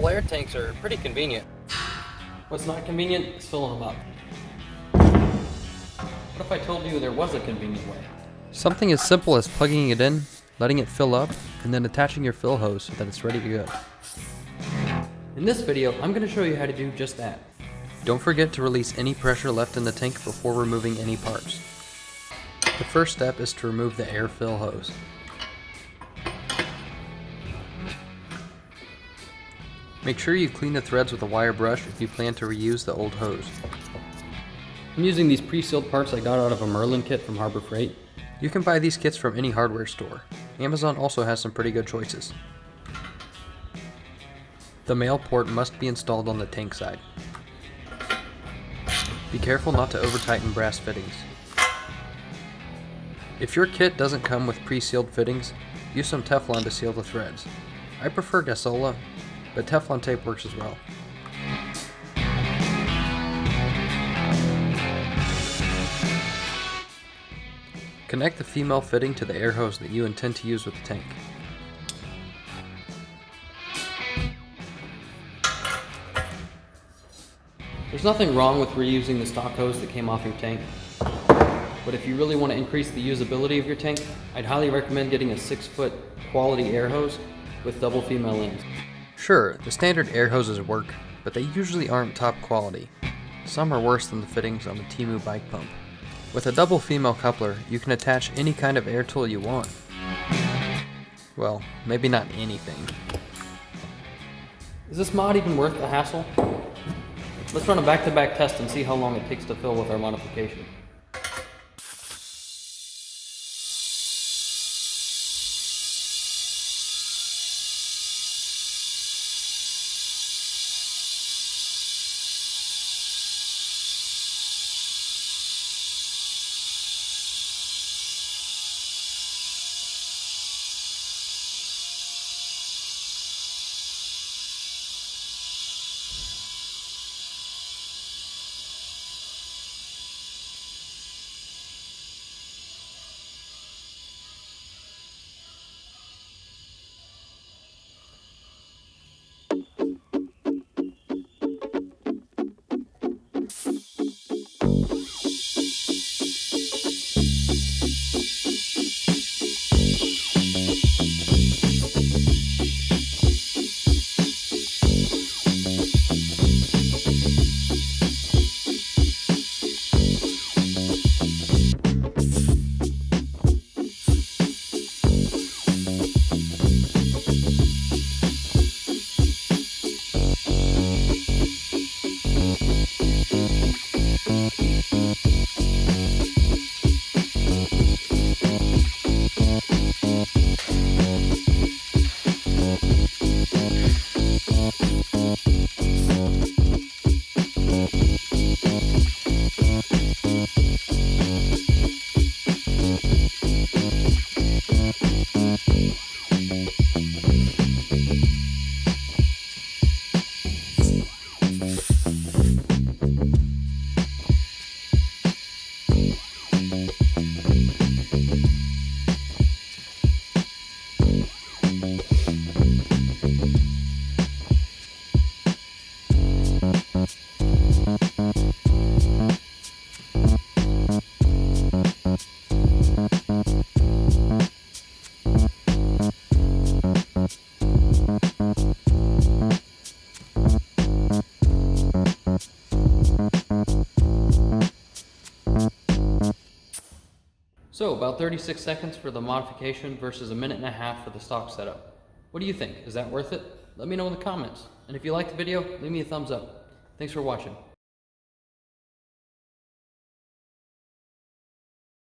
Double air tanks are pretty convenient. What's not convenient is filling them up. What if I told you there was a convenient way? Something as simple as plugging it in, letting it fill up, and then attaching your fill hose so that it's ready to go. In this video, I'm going to show you how to do just that. Don't forget to release any pressure left in the tank before removing any parts. The first step is to remove the air fill hose. Make sure you clean the threads with a wire brush if you plan to reuse the old hose. I'm using these pre-sealed parts I got out of a Merlin kit from Harbor Freight. You can buy these kits from any hardware store. Amazon also has some pretty good choices. The male port must be installed on the tank side. Be careful not to over-tighten brass fittings. If your kit doesn't come with pre-sealed fittings, use some Teflon to seal the threads. I prefer Gasola, but Teflon tape works as well. Connect the female fitting to the air hose that you intend to use with the tank. There's nothing wrong with reusing the stock hose that came off your tank, but if you really want to increase the usability of your tank, I'd highly recommend getting a 6-foot quality air hose with double female ends. Sure, the standard air hoses work, but they usually aren't top quality. Some are worse than the fittings on the Temu bike pump. With a double female coupler, you can attach any kind of air tool you want. Well, maybe not anything. Is this mod even worth the hassle? Let's run a back-to-back test and see how long it takes to fill with our modification. So, about 36 seconds for the modification versus a minute and a half for the stock setup. What do you think? Is that worth it? Let me know in the comments. And if you liked the video, leave me a thumbs up. Thanks for watching.